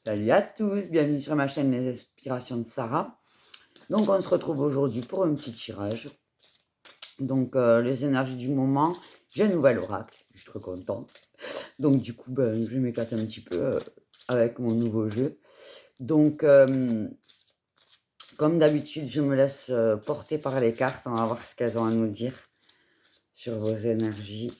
Salut à tous, bienvenue sur ma chaîne Les Inspirations de Sarah. Donc on se retrouve aujourd'hui pour un petit tirage. Donc les énergies du moment, j'ai un nouvel oracle, je suis trop contente. Donc du coup, je m'éclate un petit peu avec mon nouveau jeu. Donc comme d'habitude, je me laisse porter par les cartes, on va voir ce qu'elles ont à nous dire sur vos énergies.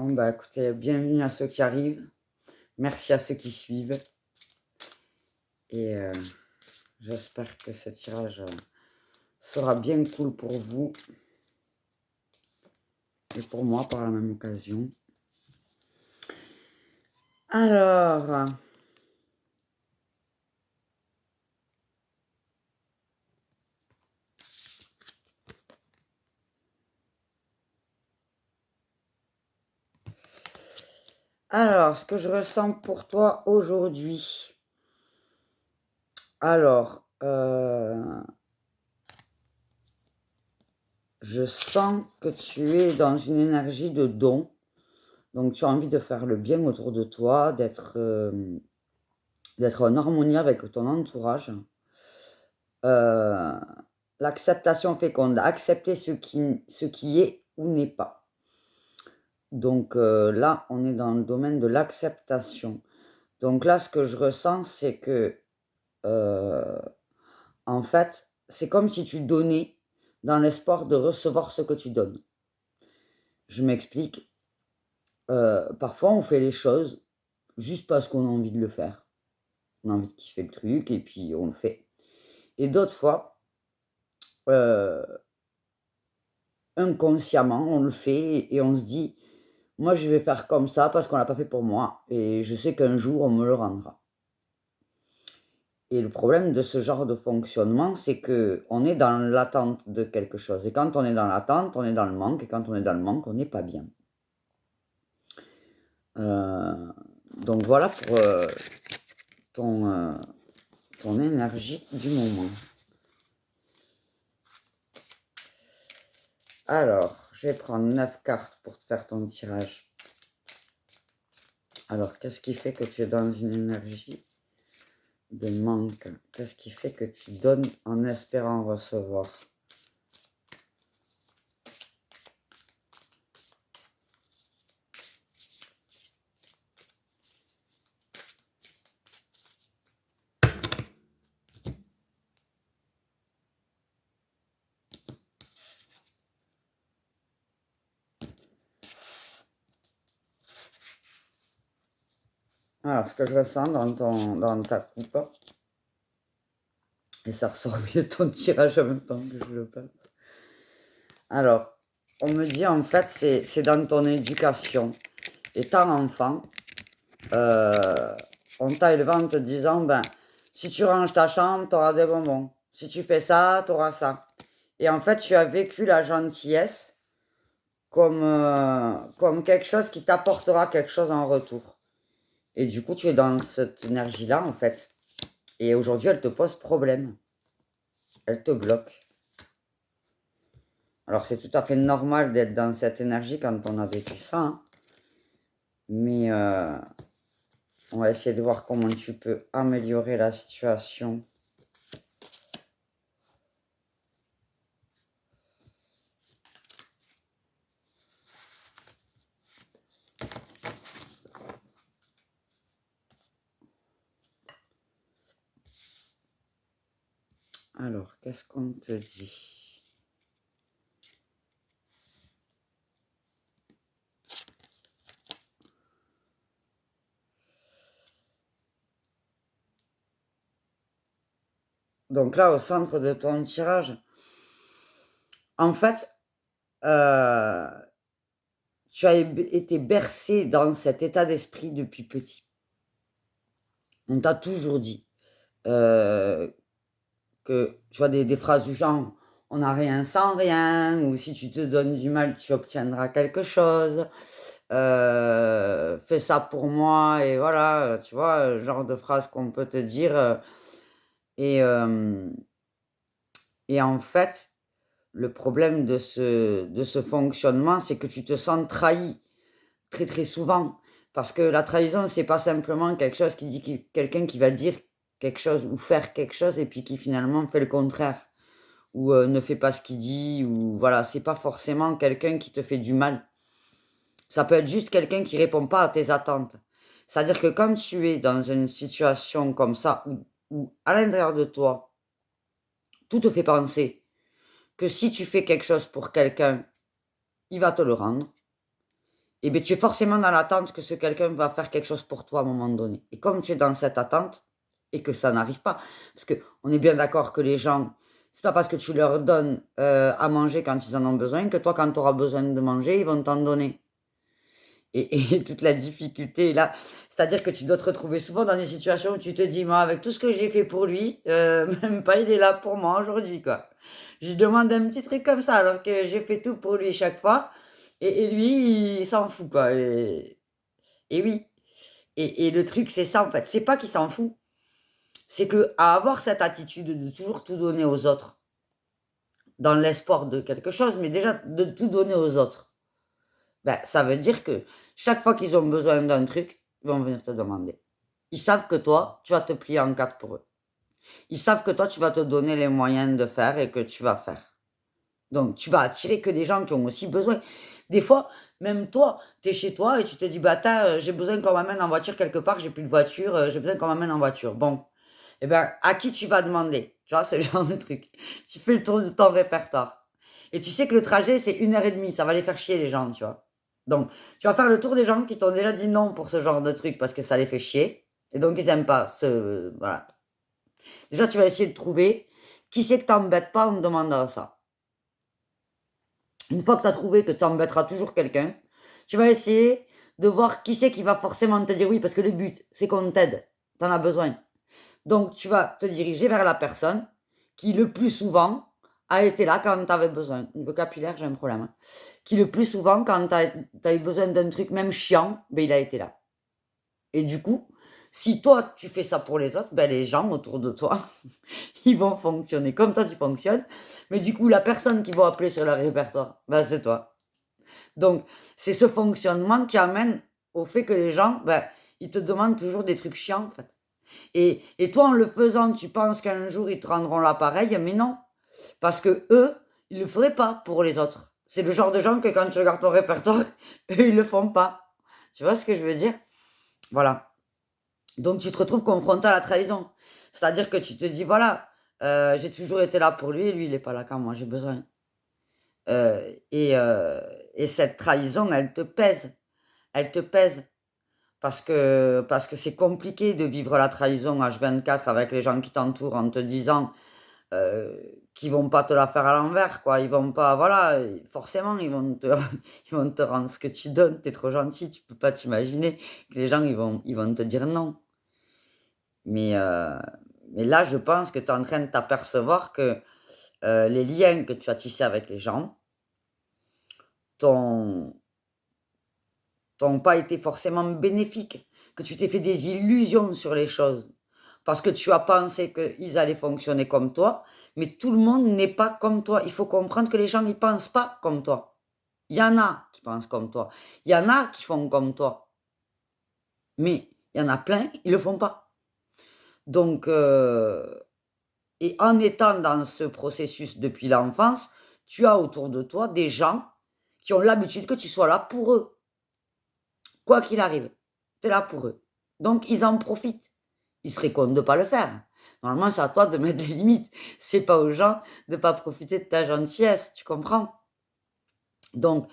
Bon écoutez, bienvenue à ceux qui arrivent, merci à ceux qui suivent. Et j'espère que ce tirage sera bien cool pour vous et pour moi par la même occasion. Alors, ce que je ressens pour toi aujourd'hui. Alors, je sens que tu es dans une énergie de don. Donc, tu as envie de faire le bien autour de toi, d'être en harmonie avec ton entourage. L'acceptation féconde, accepter ce qui est ou n'est pas. Donc là, on est dans le domaine de l'acceptation. Donc là, ce que je ressens, c'est que, en fait, c'est comme si tu donnais dans l'espoir de recevoir ce que tu donnes. Je m'explique. Parfois, on fait les choses juste parce qu'on a envie de le faire. On a envie de kiffer le truc et puis on le fait. Et d'autres fois, inconsciemment, on le fait et on se dit, moi, je vais faire comme ça parce qu'on l'a pas fait pour moi et je sais qu'un jour, on me le rendra. Et le problème de ce genre de fonctionnement, c'est qu'on est dans l'attente de quelque chose. Et quand on est dans l'attente, on est dans le manque. Et quand on est dans le manque, on n'est pas bien. Donc voilà pour ton énergie du moment. Alors, je vais prendre 9 cartes pour te faire ton tirage. Alors, qu'est-ce qui fait que tu es dans une énergie de manque? Qu'est-ce qui fait que tu donnes en espérant recevoir? Alors, ce que je ressens dans ta coupe, et ça ressort mieux ton tirage en même temps que je le passe. Alors, on me dit en fait, c'est dans ton éducation. Étant enfant, on t'a élevé en te disant, si tu ranges ta chambre, tu auras des bonbons. Si tu fais ça, tu auras ça. Et en fait, tu as vécu la gentillesse comme quelque chose qui t'apportera quelque chose en retour. Et du coup, tu es dans cette énergie-là, en fait. Et aujourd'hui, elle te pose problème. Elle te bloque. Alors, c'est tout à fait normal d'être dans cette énergie quand on a vécu ça. Hein. Mais on va essayer de voir comment tu peux améliorer la situation. Alors, qu'est-ce qu'on te dit? Donc là, au centre de ton tirage, en fait, tu as été bercé dans cet état d'esprit depuis petit. On t'a toujours dit que, tu vois, des phrases du genre « on n'a rien sans rien » ou « si tu te donnes du mal, tu obtiendras quelque chose ». Fais ça pour moi et voilà, tu vois, genre de phrase qu'on peut te dire. Et en fait, le problème de ce fonctionnement, c'est que tu te sens trahi très, très souvent. Parce que la trahison, c'est pas simplement quelque chose quelqu'un qui va dire quelque chose ou faire quelque chose et puis qui finalement fait le contraire ou ne fait pas ce qu'il dit ou voilà, c'est pas forcément quelqu'un qui te fait du mal. Ça peut être juste quelqu'un qui répond pas à tes attentes. C'est-à-dire que quand tu es dans une situation comme ça où à l'intérieur de toi, tout te fait penser que si tu fais quelque chose pour quelqu'un, il va te le rendre, et bien tu es forcément dans l'attente que ce quelqu'un va faire quelque chose pour toi à un moment donné. Et comme tu es dans cette attente, et que ça n'arrive pas, parce qu'on est bien d'accord que les gens, c'est pas parce que tu leur donnes à manger quand ils en ont besoin, que toi, quand tu auras besoin de manger, ils vont t'en donner. Et toute la difficulté est là, c'est-à-dire que tu dois te retrouver souvent dans des situations où tu te dis, moi, avec tout ce que j'ai fait pour lui, même pas il est là pour moi aujourd'hui, quoi. Je lui demande un petit truc comme ça, alors que j'ai fait tout pour lui chaque fois, et lui, il s'en fout, quoi. Et oui. Et le truc, c'est ça, en fait. C'est pas qu'il s'en fout, c'est que à avoir cette attitude de toujours tout donner aux autres, dans l'espoir de quelque chose, mais déjà de tout donner aux autres, ben, ça veut dire que chaque fois qu'ils ont besoin d'un truc, ils vont venir te demander. Ils savent que toi, tu vas te plier en quatre pour eux. Ils savent que toi, tu vas te donner les moyens de faire et que tu vas faire. Donc, tu vas attirer que des gens qui ont aussi besoin. Des fois, même toi, tu es chez toi et tu te dis, bah, j'ai besoin qu'on m'amène en voiture quelque part, j'ai plus de voiture, j'ai besoin qu'on m'amène en voiture. Bon, eh ben, à qui tu vas demander? Tu vois, ce genre de truc. Tu fais le tour de ton répertoire. Et tu sais que le trajet, c'est 1 heure et demie. Ça va les faire chier, les gens, tu vois. Donc, tu vas faire le tour des gens qui t'ont déjà dit non pour ce genre de truc parce que ça les fait chier. Et donc, ils aiment pas voilà. Déjà, tu vas essayer de trouver qui c'est que t'embêtes pas en me demandant ça. Une fois que tu as trouvé que tu embêteras toujours quelqu'un, tu vas essayer de voir qui c'est qui va forcément te dire oui, parce que le but, c'est qu'on t'aide. Tu en as besoin. Donc, tu vas te diriger vers la personne qui, le plus souvent, a été là quand tu avais besoin. Niveau capillaire, j'ai un problème. Hein. Qui, le plus souvent, quand tu as eu besoin d'un truc, même chiant, ben, il a été là. Et du coup, si toi, tu fais ça pour les autres, ben, les gens autour de toi, ils vont fonctionner comme toi, tu fonctionnes. Mais du coup, la personne qui va appeler sur le répertoire, ben, c'est toi. Donc, c'est ce fonctionnement qui amène au fait que les gens, ben, ils te demandent toujours des trucs chiants, en fait. Et toi, en le faisant, tu penses qu'un jour, ils te rendront l'appareil, mais non. Parce que eux, ils le feraient pas pour les autres. C'est le genre de gens que quand tu regardes ton répertoire, eux, ils le font pas. Tu vois ce que je veux dire? Voilà. Donc, tu te retrouves confronté à la trahison. C'est-à-dire que tu te dis, voilà, j'ai toujours été là pour lui, et lui, il est pas là quand moi j'ai besoin. Euh, et, euh, et cette trahison, elle te pèse. Elle te pèse. Parce que c'est compliqué de vivre la trahison H24 avec les gens qui t'entourent en te disant euh, qu'ils vont pas te la faire à l'envers, quoi. Ils vont pas, voilà, forcément, ils vont te rendre ce que tu donnes. T'es trop gentil, tu peux pas t'imaginer que les gens, ils vont te dire non. Mais, euh, mais là, je pense que tu es en train de t'apercevoir que les liens que tu as tissés avec les gens t'ont t'ont pas été forcément bénéfiques, que tu t'es fait des illusions sur les choses, parce que tu as pensé qu'ils allaient fonctionner comme toi, mais tout le monde n'est pas comme toi. Il faut comprendre que les gens, ils pensent pas comme toi. Il y en a qui pensent comme toi. Il y en a qui font comme toi. Mais il y en a plein, ils le font pas. Donc, et en étant dans ce processus depuis l'enfance, tu as autour de toi des gens qui ont l'habitude que tu sois là pour eux. Quoi qu'il arrive, tu es là pour eux. Donc, ils en profitent. Ils seraient cons de ne pas le faire. Normalement, c'est à toi de mettre des limites. C'est pas aux gens de ne pas profiter de ta gentillesse. Tu comprends? Donc,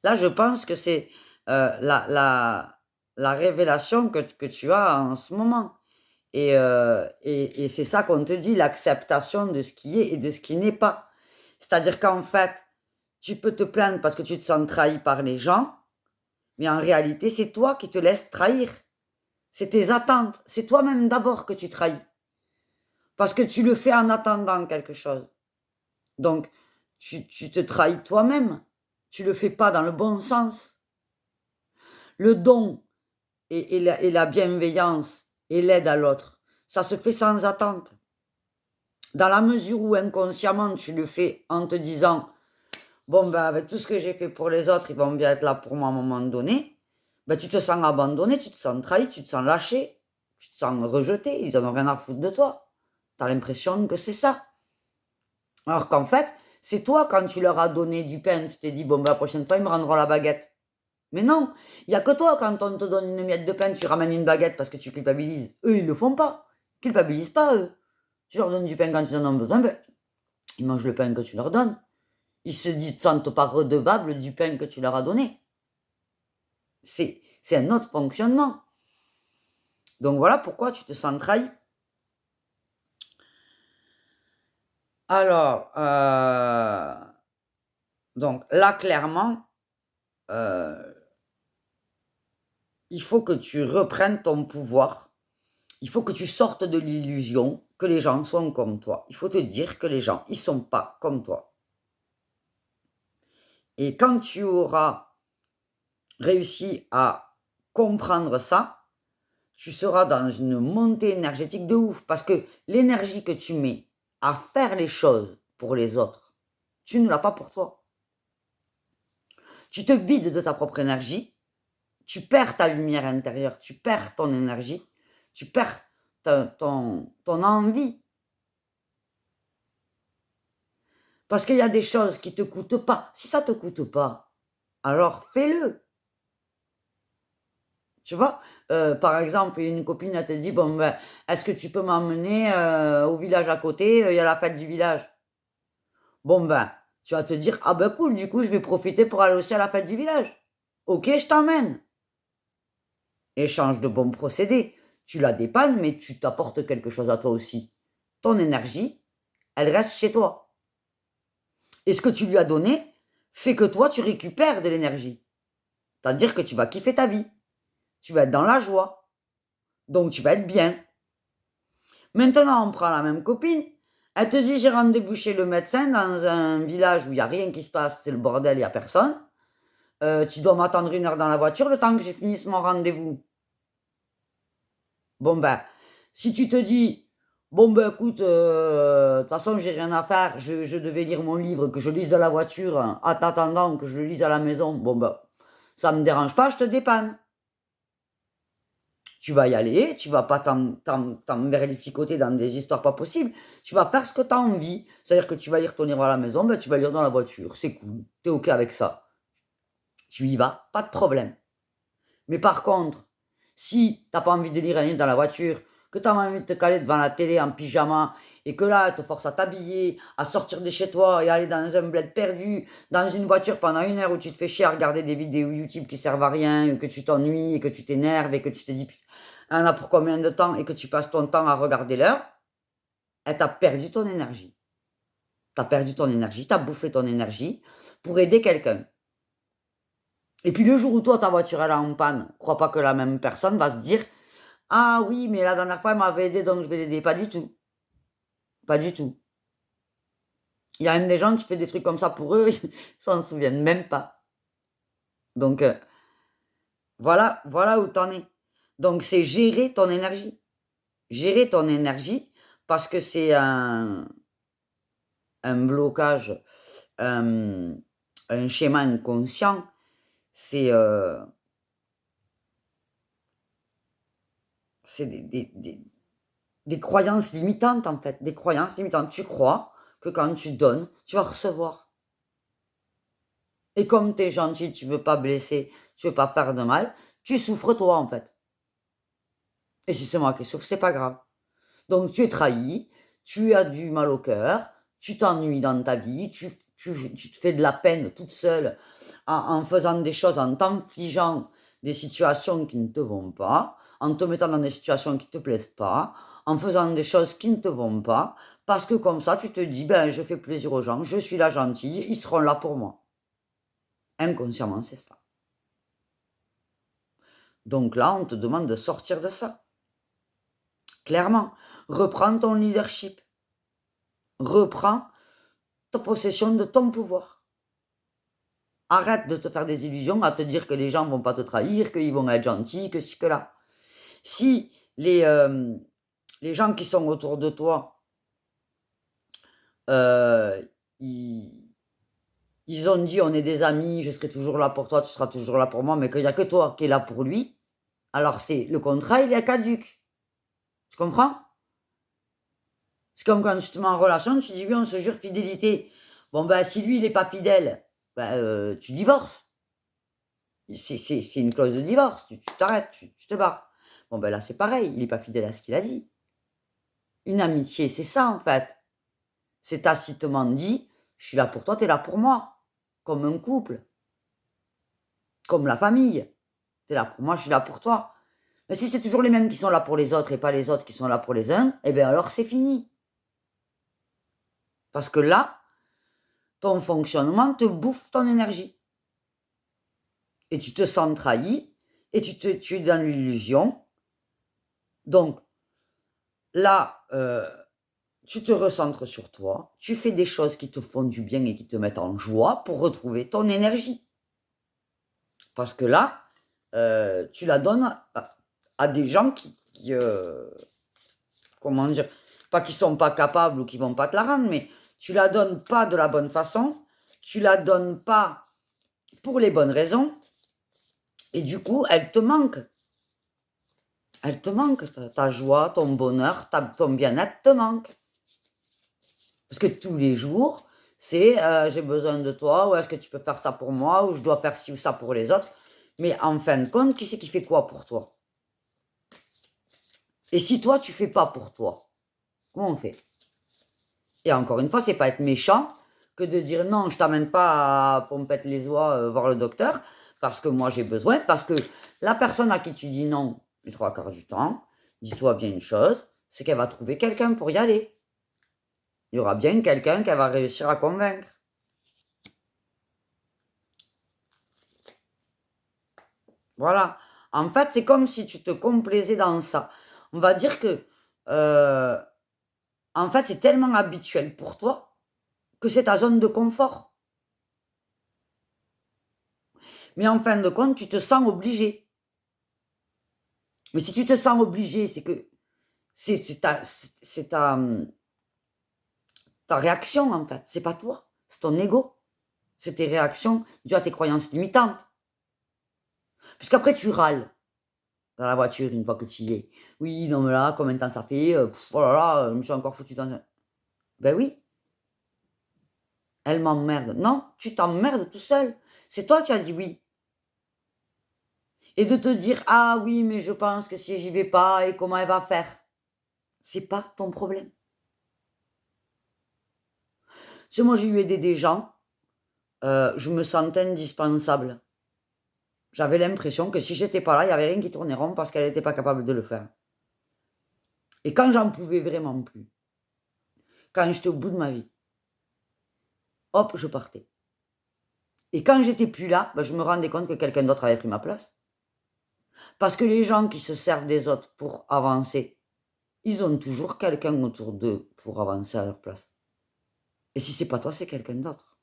là, je pense que c'est la révélation que tu as en ce moment. Et c'est ça qu'on te dit, l'acceptation de ce qui est et de ce qui n'est pas. C'est-à-dire qu'en fait, tu peux te plaindre parce que tu te sens trahi par les gens, mais en réalité, c'est toi qui te laisses trahir. C'est tes attentes. C'est toi-même d'abord que tu trahis. Parce que tu le fais en attendant quelque chose. Donc, tu te trahis toi-même. Tu le fais pas dans le bon sens. Le don et la bienveillance et l'aide à l'autre, ça se fait sans attente. Dans la mesure où inconsciemment tu le fais en te disant, bon ben avec tout ce que j'ai fait pour les autres, ils vont bien être là pour moi à un moment donné, ben tu te sens abandonné, tu te sens trahi, tu te sens lâché, tu te sens rejeté, ils en ont rien à foutre de toi. Tu as l'impression que c'est ça. Alors qu'en fait, c'est toi quand tu leur as donné du pain, tu t'es dit, bon ben la prochaine fois ils me rendront la baguette. Mais non, il n'y a que toi, quand on te donne une miette de pain, tu ramènes une baguette parce que tu culpabilises. Eux, ils le font pas. Ils culpabilisent pas, eux. Tu leur donnes du pain quand ils en ont besoin, ben, ils mangent le pain que tu leur donnes. Ils se sentent pas redevables du pain que tu leur as donné. C'est un autre fonctionnement. Donc voilà pourquoi tu te sens trahi. Alors, donc là, clairement, il faut que tu reprennes ton pouvoir. Il faut que tu sortes de l'illusion que les gens sont comme toi. Il faut te dire que les gens, ils sont pas comme toi. Et quand tu auras réussi à comprendre ça, tu seras dans une montée énergétique de ouf. Parce que l'énergie que tu mets à faire les choses pour les autres, tu ne l'as pas pour toi. Tu te vides de ta propre énergie, tu perds ta lumière intérieure, tu perds ton énergie, tu perds ton envie. Parce qu'il y a des choses qui ne te coûtent pas. Si ça ne te coûte pas, alors fais-le. Tu vois, par exemple, une copine, elle te dit, bon, ben, est-ce que tu peux m'emmener au village à côté, il y a la fête du village. Bon, ben, tu vas te dire, ah ben cool, du coup, je vais profiter pour aller aussi à la fête du village. Ok, je t'emmène. Échange de bons procédés. Tu la dépannes, mais tu t'apportes quelque chose à toi aussi. Ton énergie, elle reste chez toi. Et ce que tu lui as donné fait que toi, tu récupères de l'énergie. C'est-à-dire que tu vas kiffer ta vie. Tu vas être dans la joie. Donc, tu vas être bien. Maintenant, on prend la même copine. Elle te dit, j'ai rendez-vous chez le médecin dans un village où il n'y a rien qui se passe, c'est le bordel, il n'y a personne. Tu dois m'attendre 1 heure dans la voiture le temps que j'ai fini mon rendez-vous. Bon ben, si tu te dis, bon ben écoute, de toute façon j'ai rien à faire, je devais lire mon livre, que je lise dans la voiture, en t'attendant que je le lise à la maison, bon ben, ça me dérange pas, je te dépanne. Tu vas y aller, tu vas pas t'emmerlificoter dans des histoires pas possibles, tu vas faire ce que tu as envie. C'est-à-dire que tu vas lire ton livre à la maison, ben tu vas lire dans la voiture, c'est cool, t'es ok avec ça. Tu y vas, pas de problème. Mais par contre, si t'as pas envie de lire un livre dans la voiture, que t'as envie de te caler devant la télé en pyjama, et que là, elle te force à t'habiller, à sortir de chez toi et à aller dans un bled perdu, dans une voiture pendant 1 heure où tu te fais chier à regarder des vidéos YouTube qui servent à rien, et que tu t'ennuies, et que tu t'énerves, et que tu te dis, on a pour combien de temps, et que tu passes ton temps à regarder l'heure, elle t'a perdu ton énergie. T'as perdu ton énergie, t'as bouffé ton énergie pour aider quelqu'un. Et puis le jour où toi, ta voiture elle est en panne, crois pas que la même personne va se dire, ah oui, mais la dernière fois, elle m'avait aidé, donc je vais l'aider. Pas du tout. Pas du tout. Il y a même des gens, tu fais des trucs comme ça pour eux, ils s'en souviennent même pas. Donc, voilà où t'en es. Donc, c'est gérer ton énergie. Gérer ton énergie, parce que c'est un blocage, un schéma inconscient. C'est des croyances limitantes, en fait. Des croyances limitantes. Tu crois que quand tu donnes, tu vas recevoir. Et comme tu es gentil, tu veux pas blesser, tu veux pas faire de mal, tu souffres toi, en fait. Et si c'est moi qui souffre, c'est pas grave. Donc tu es trahi, tu as du mal au cœur, tu t'ennuies dans ta vie, tu te fais de la peine toute seule en faisant des choses, en t'infligeant des situations qui ne te vont pas, en te mettant dans des situations qui ne te plaisent pas, en faisant des choses qui ne te vont pas, parce que comme ça, tu te dis, ben, je fais plaisir aux gens, je suis la gentille, ils seront là pour moi. Inconsciemment, c'est ça. Donc là, on te demande de sortir de ça. Clairement, reprends ton leadership. Reprends ta possession de ton pouvoir. Arrête de te faire des illusions à te dire que les gens vont pas te trahir, qu'ils vont être gentils, que ci, que là. Si les gens qui sont autour de toi euh, ils, ils ont dit on est des amis, je serai toujours là pour toi, tu seras toujours là pour moi, mais qu'il n'y a que toi qui es là pour lui, alors c'est le contrat, il est caduc. Tu comprends? C'est comme quand tu te mets en relation, tu dis oui, on se jure fidélité. Bon, ben, si lui, il n'est pas fidèle, ben, tu divorces. C'est une clause de divorce. Tu t'arrêtes, tu te barres. Bon, ben là, c'est pareil. Il n'est pas fidèle à ce qu'il a dit. Une amitié, c'est ça, en fait. C'est tacitement dit, je suis là pour toi, tu es là pour moi. Comme un couple. Comme la famille. Tu es là pour moi, je suis là pour toi. Mais si c'est toujours les mêmes qui sont là pour les autres et pas les autres qui sont là pour les uns, eh bien alors c'est fini. Parce que là, ton fonctionnement te bouffe ton énergie. Et tu te sens trahi, et tu es dans l'illusion. Donc, là, tu te recentres sur toi, tu fais des choses qui te font du bien et qui te mettent en joie pour retrouver ton énergie. Parce que là, tu la donnes à des gens qui comment dire, pas qui sont pas capables ou qui vont pas te la rendre, mais tu la donnes pas de la bonne façon, tu la donnes pas pour les bonnes raisons, et du coup, elle te manque. Elle te manque, ta joie, ton bonheur, ton bien-être te manque. Parce que tous les jours, c'est j'ai besoin de toi, ou est-ce que tu peux faire ça pour moi, ou je dois faire ci ou ça pour les autres. Mais en fin de compte, qui c'est qui fait quoi pour toi? Et si toi, tu fais pas pour toi, comment on fait? Et encore une fois, c'est pas être méchant que de dire non, je t'amène pas à Pompette les oies voir le docteur, parce que moi j'ai besoin, parce que la personne à qui tu dis non les trois quarts du temps, dis-toi bien une chose, c'est qu'elle va trouver quelqu'un pour y aller. Il y aura bien quelqu'un qu'elle va réussir à convaincre. Voilà. En fait, c'est comme si tu te complaisais dans ça. On va dire que, euh, en fait, c'est tellement habituel pour toi que c'est ta zone de confort. Mais en fin de compte, tu te sens obligé. Mais si tu te sens obligé, c'est que c'est ta réaction, en fait. C'est pas toi. C'est ton ego. C'est tes réactions dues à tes croyances limitantes. Puisqu'après, tu râles dans la voiture une fois que tu y es. Oui, non, mais là, combien de temps ça fait? Oh là là, je me suis encore foutu dans un... Ben oui, elle m'emmerde. Non, tu t'emmerdes tout seul. C'est toi qui as dit oui. Et de te dire, ah oui, mais je pense que si j'y vais pas, et comment elle va faire? C'est pas ton problème. Si moi j'ai eu aidé des gens, je me sentais indispensable. J'avais l'impression que si j'étais pas là, il n'y avait rien qui tournait rond parce qu'elle n'était pas capable de le faire. Et quand j'en pouvais vraiment plus, quand j'étais au bout de ma vie, hop, je partais. Et quand j'étais plus là, ben, je me rendais compte que quelqu'un d'autre avait pris ma place. Parce que les gens qui se servent des autres pour avancer, ils ont toujours quelqu'un autour d'eux pour avancer à leur place. Et si c'est pas toi, c'est quelqu'un d'autre.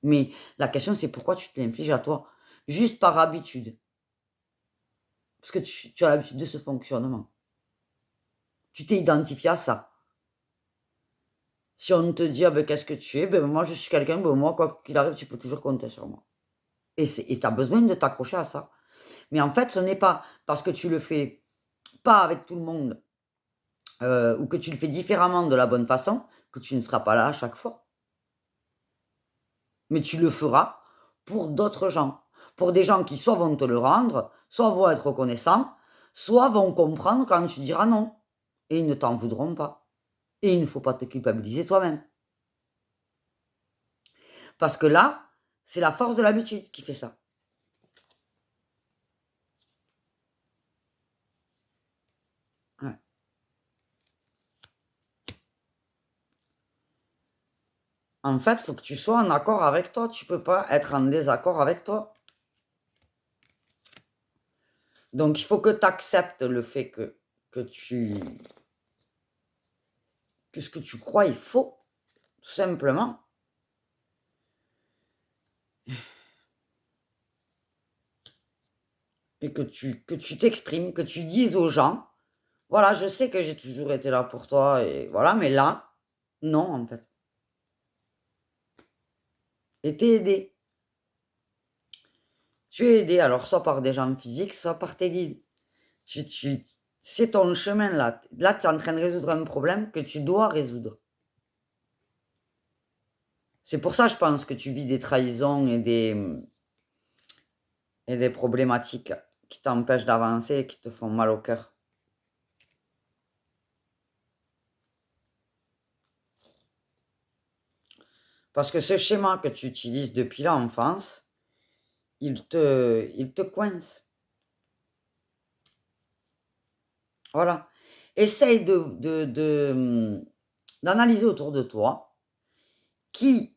Mais la question, c'est pourquoi tu te l'infliges à toi? Juste par habitude. Parce que tu as l'habitude de ce fonctionnement. Tu t'es identifié à ça. Si on te dit, ah ben, qu'est-ce que tu es? Ben, moi, je suis quelqu'un, ben, moi, quoi qu'il arrive, tu peux toujours compter sur moi. Et tu as besoin de t'accrocher à ça. Mais en fait, ce n'est pas parce que tu le fais pas avec tout le monde ou que tu le fais différemment de la bonne façon que tu ne seras pas là à chaque fois. Mais tu le feras pour d'autres gens. Pour des gens qui soit vont te le rendre, soit vont être reconnaissants, soit vont comprendre quand tu diras non. Et ils ne t'en voudront pas. Et il ne faut pas te culpabiliser toi-même. Parce que là, c'est la force de l'habitude qui fait ça. Ouais. En fait, il faut que tu sois en accord avec toi. Tu ne peux pas être en désaccord avec toi. Donc, il faut que tu acceptes le fait que ce que tu crois est faux, tout simplement. Et que tu t'exprimes, que tu dises aux gens, voilà, je sais que j'ai toujours été là pour toi, et voilà, mais là, Non, en fait. Et t'es aidé. Tu es aidé, alors soit par des gens physiques, soit par tes guides. C'est ton chemin là. Là, tu es en train de résoudre un problème que tu dois résoudre. C'est pour ça, je pense, que tu vis des trahisons et des problématiques qui t'empêchent d'avancer et qui te font mal au cœur. Parce que ce schéma que tu utilises depuis l'enfance, il te coince. Voilà. Essaye d'analyser autour de toi qui,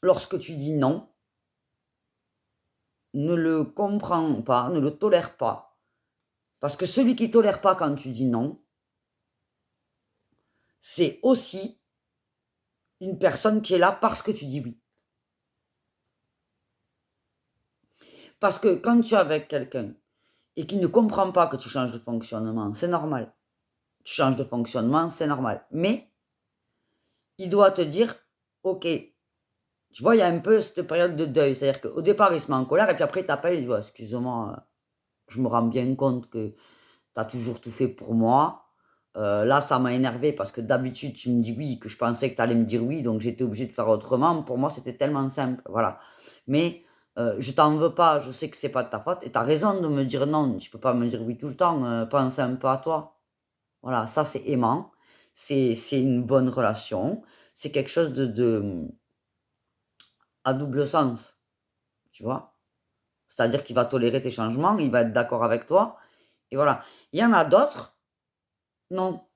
lorsque tu dis non, ne le comprend pas, ne le tolère pas. Parce que celui qui ne tolère pas quand tu dis non, c'est aussi une personne qui est là parce que tu dis oui. Parce que quand tu es avec quelqu'un et qui ne comprend pas que tu changes de fonctionnement, c'est normal. Tu changes de fonctionnement, c'est normal. Mais il doit te dire, ok, tu vois, il y a un peu cette période de deuil. C'est-à-dire qu'au départ, il se met en colère et puis après, il t'appelle et il dit, ouais, excuse-moi, je me rends bien compte que tu as toujours tout fait pour moi. Là, ça m'a énervé parce que d'habitude, tu me dis oui, que je pensais que tu allais me dire oui, donc j'étais obligée de faire autrement. Pour moi, c'était tellement simple. Voilà. Mais je t'en veux pas, je sais que c'est pas de ta faute. Et tu as raison de me dire non. Tu peux pas me dire oui tout le temps. Pense un peu à toi. Voilà, ça, c'est aimant. C'est une bonne relation. C'est quelque chose à double sens. Tu vois? C'est-à-dire qu'il va tolérer tes changements, il va être d'accord avec toi. Et voilà. Il y en a d'autres, non.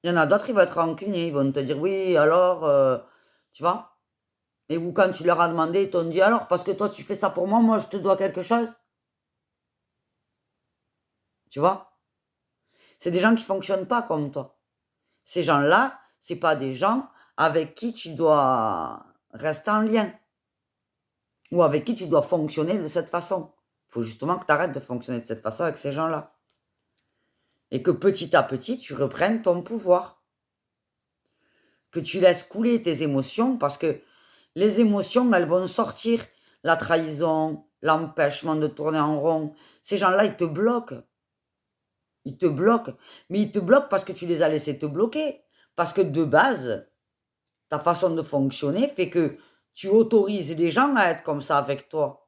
Il y en a d'autres, ils vont être rancuniers, ils vont te dire oui, alors, tu vois? Et ou quand tu leur as demandé, ils t'ont dit alors, parce que toi tu fais ça pour moi, moi je te dois quelque chose. Tu vois? C'est des gens qui fonctionnent pas comme toi. Ces gens-là, c'est pas des gens avec qui tu dois rester en lien. Ou avec qui tu dois fonctionner de cette façon. Il faut justement que tu arrêtes de fonctionner de cette façon avec ces gens-là. Et que petit à petit, tu reprennes ton pouvoir. Que tu laisses couler tes émotions parce que les émotions, elles vont sortir. La trahison, l'empêchement de tourner en rond. Ces gens-là, ils te bloquent. Ils te bloquent. Mais ils te bloquent parce que tu les as laissés te bloquer. Parce que de base, ta façon de fonctionner fait que tu autorises les gens à être comme ça avec toi.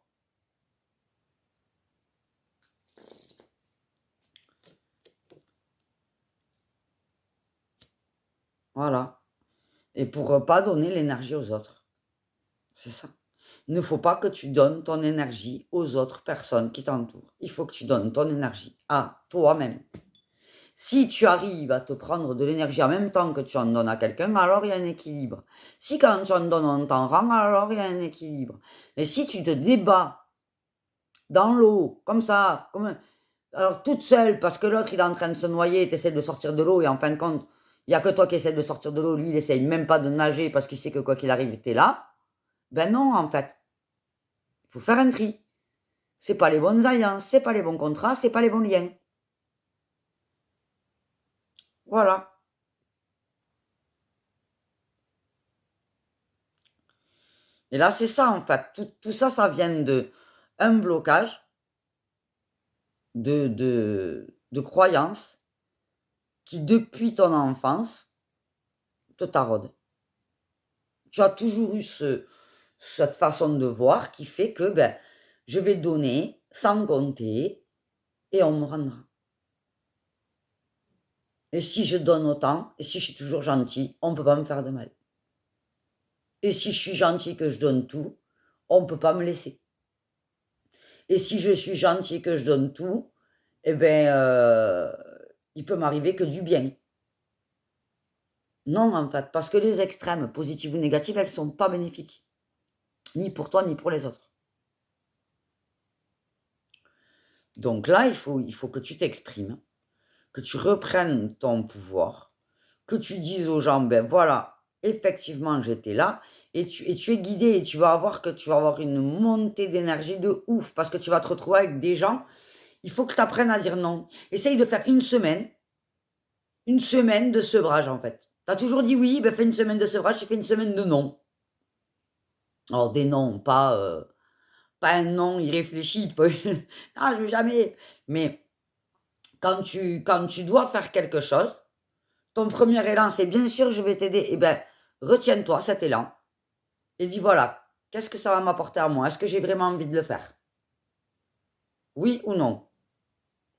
Voilà. Et pour pas donner l'énergie aux autres. C'est ça. Il ne faut pas que tu donnes ton énergie aux autres personnes qui t'entourent. Il faut que tu donnes ton énergie à toi-même. Si tu arrives à te prendre de l'énergie en même temps que tu en donnes à quelqu'un, alors il y a un équilibre. Si quand tu en donnes, on t'en rend, alors il y a un équilibre. Mais si tu te débats dans l'eau, comme ça, alors toute seule, parce que l'autre il est en train de se noyer, tu essaies de sortir de l'eau, et en fin de compte, il n'y a que toi qui essaies de sortir de l'eau, lui il essaye même pas de nager parce qu'il sait que quoi qu'il arrive, t'es là. Ben non, en fait. Il faut faire un tri. C'est pas les bonnes alliances, c'est pas les bons contrats, c'est pas les bons liens. Voilà. Et là, c'est ça, en fait. Tout ça, ça vient de un blocage de croyances qui, depuis ton enfance, te taraude. Tu as toujours eu cette façon de voir qui fait que ben, je vais donner sans compter et on me rendra. Et si je donne autant, et si je suis toujours gentil, on ne peut pas me faire de mal. Et si je suis gentil que je donne tout, on ne peut pas me laisser. Et si je suis gentil que je donne tout, eh ben, il peut m'arriver que du bien. Non, en fait, parce que les extrêmes, positives ou négatives, elles ne sont pas bénéfiques. Ni pour toi, ni pour les autres. Donc là, il faut que tu t'exprimes, que tu reprennes ton pouvoir, que tu dises aux gens, ben voilà, effectivement, j'étais là, et tu es guidé, et tu vas avoir une montée d'énergie de ouf, parce que tu vas te retrouver avec des gens, il faut que tu apprennes à dire non. Essaye de faire une semaine de sevrage, en fait. T'as toujours dit oui, ben fais une semaine de sevrage, j'ai fait une semaine de non. Alors des non, pas un non irréfléchi, pas «Ah je veux jamais», mais quand tu dois faire quelque chose, ton premier élan, c'est: «Bien sûr, je vais t'aider», et ben, retiens-toi cet élan et dis: «Voilà, qu'est-ce que ça va m'apporter à moi? Est-ce que j'ai vraiment envie de le faire? Oui ou non?»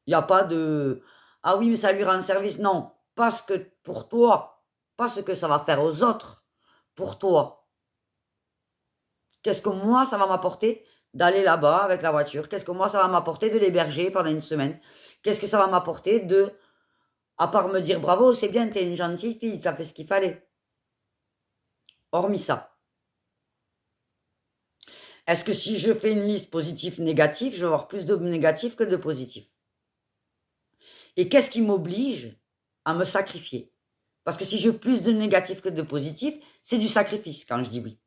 Il y a pas de: «Ah oui, mais ça lui rend service». Non, parce que pour toi, pas ce que ça va faire aux autres, pour toi. Qu'est-ce que moi, ça va m'apporter d'aller là-bas avec la voiture? Qu'est-ce que moi, ça va m'apporter de l'héberger pendant une semaine? Qu'est-ce que ça va m'apporter de à part me dire: «Bravo, c'est bien, tu es une gentille fille, tu as fait ce qu'il fallait». Hormis ça, est-ce que si je fais une liste positif-négatif, je vais avoir plus de négatifs que de positifs? Et qu'est-ce qui m'oblige à me sacrifier? Parce que si j'ai plus de négatifs que de positifs, c'est du sacrifice quand je dis oui.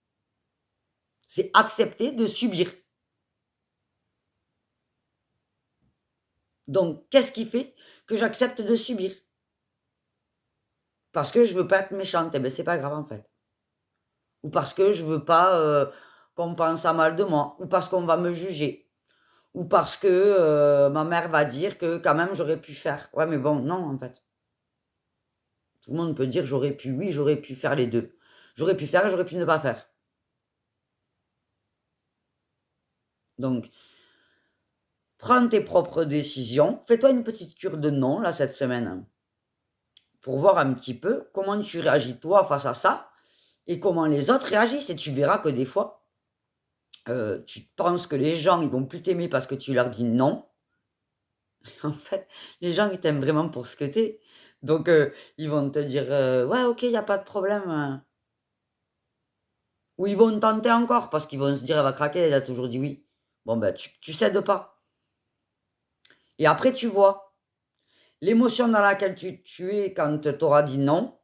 C'est accepter de subir. Donc, qu'est-ce qui fait que j'accepte de subir? Parce que je veux pas être méchante, eh ben, c'est pas grave en fait. Ou parce que je veux pas, qu'on pense à mal de moi, ou parce qu'on va me juger, ou parce que, ma mère va dire que quand même j'aurais pu faire. Ouais, mais bon, non en fait. Tout le monde peut dire: «J'aurais pu», oui, j'aurais pu faire les 2. J'aurais pu faire et j'aurais pu ne pas faire. Donc, prends tes propres décisions. Fais-toi une petite cure de non, là, cette semaine, pour voir un petit peu comment tu réagis toi face à ça et comment les autres réagissent, et tu verras que des fois, tu penses que les gens, ils vont plus t'aimer parce que tu leur dis non. En fait, les gens, ils t'aiment vraiment pour ce que tu es. Donc, ils vont te dire, «Ouais, OK, il y a pas de problème», ou ils vont tenter encore parce qu'ils vont se dire: «Elle va craquer, elle a toujours dit oui». Bon, ben, tu cèdes pas et après tu vois. L'émotion dans laquelle tu es quand tu auras dit non,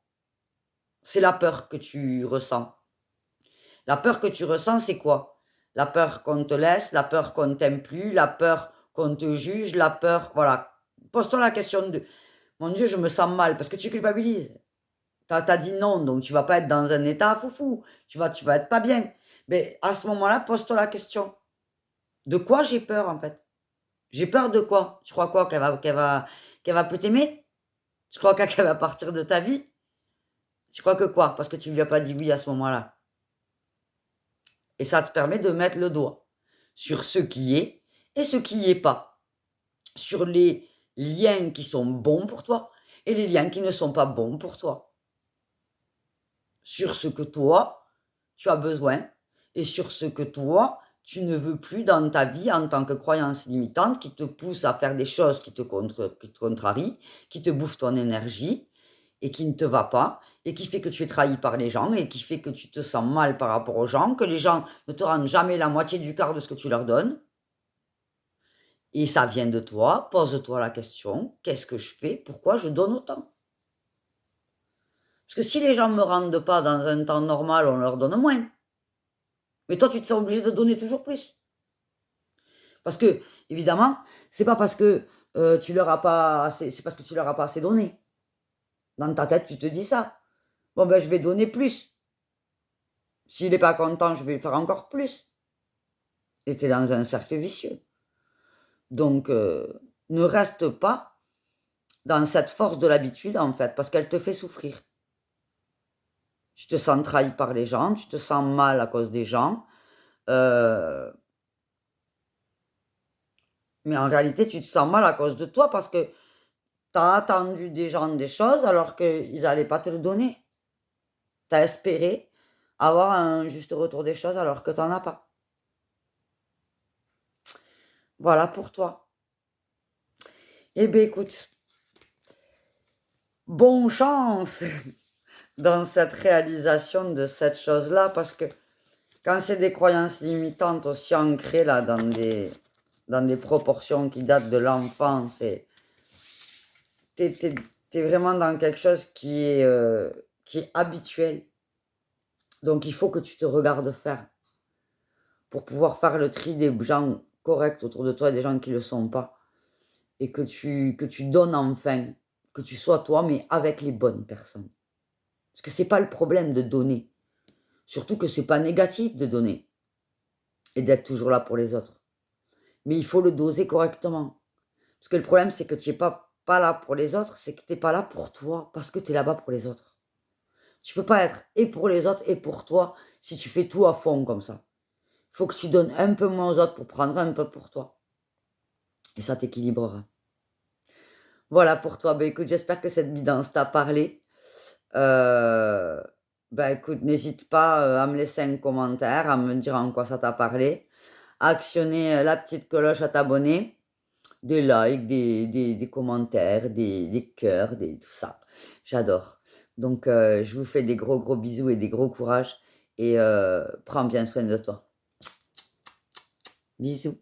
c'est la peur que tu ressens. La peur que tu ressens, c'est quoi? La peur qu'on te laisse, la peur qu'on ne t'aime plus, la peur qu'on te juge, la peur, voilà. Pose-toi la question de: «Mon Dieu, je me sens mal», parce que tu culpabilises. Tu as dit non, donc tu vas pas être dans un état foufou, tu vas être pas bien. Mais à ce moment-là, pose-toi la question: «De quoi j'ai peur, en fait?» J'ai peur de quoi? Tu crois quoi? Qu'elle va plus t'aimer? Tu crois quoi, qu'elle va partir de ta vie? Tu crois que quoi? Parce que tu lui as pas dit oui à ce moment-là. Et ça te permet de mettre le doigt sur ce qui est et ce qui n'y est pas. Sur les liens qui sont bons pour toi et les liens qui ne sont pas bons pour toi. Sur ce que toi, tu as besoin et sur ce que toi, tu ne veux plus dans ta vie en tant que croyance limitante qui te pousse à faire des choses qui te contrarient, qui te bouffent ton énergie et qui ne te va pas et qui fait que tu es trahi par les gens et qui fait que tu te sens mal par rapport aux gens, que les gens ne te rendent jamais la moitié du quart de ce que tu leur donnes. Et ça vient de toi, pose-toi la question: «Qu'est-ce que je fais? Pourquoi je donne autant?» Parce que si les gens ne me rendent pas dans un temps normal, on leur donne moins. Mais toi, tu te sens obligé de donner toujours plus. Parce que, évidemment, c'est pas parce que, tu leur as pas assez, c'est parce que tu leur as pas assez donné. Dans ta tête, tu te dis ça. «Bon, ben, je vais donner plus. S'il est pas content, je vais faire encore plus», et tu es dans un cercle vicieux. Donc, ne reste pas dans cette force de l'habitude, en fait, parce qu'elle te fait souffrir. Tu te sens trahi par les gens, tu te sens mal à cause des gens, heu, mais en réalité, tu te sens mal à cause de toi parce que tu as attendu des gens des choses alors qu'ils allaient pas te le donner. Tu as espéré avoir un juste retour des choses alors que tu en as pas. Voilà pour toi. Eh beh, écoute, bonne chance dans cette réalisation de cette chose-là, parce que quand c'est des croyances limitantes aussi ancrées là dans des proportions qui datent de l'enfance, et tu es vraiment dans quelque chose qui est habituel. Donc il faut que tu te regardes faire pour pouvoir faire le tri des gens corrects autour de toi et des gens qui ne le sont pas. Et que tu donnes enfin, que tu sois toi, mais avec les bonnes personnes. Parce que c'est pas le problème de donner. Surtout que c'est pas négatif de donner et d'être toujours là pour les autres. Mais il faut le doser correctement. Parce que le problème, c'est que tu n'es pas là pour les autres, c'est que tu n'es pas là pour toi, parce que tu es là-bas pour les autres. Tu peux pas être et pour les autres et pour toi si tu fais tout à fond comme ça. Il faut que tu donnes un peu moins aux autres pour prendre un peu pour toi. Et ça t'équilibrera. Voilà pour toi. Ben écoute, j'espère que cette guidance t'a parlé. Ben écoute, n'hésite pas à me laisser un commentaire, à me dire en quoi ça t'a parlé. À actionner la petite cloche, à t'abonner. Des likes, des commentaires, des cœurs, tout ça. J'adore. Donc, je vous fais des gros, gros bisous et des gros courages. Et prends bien soin de toi. Bisous.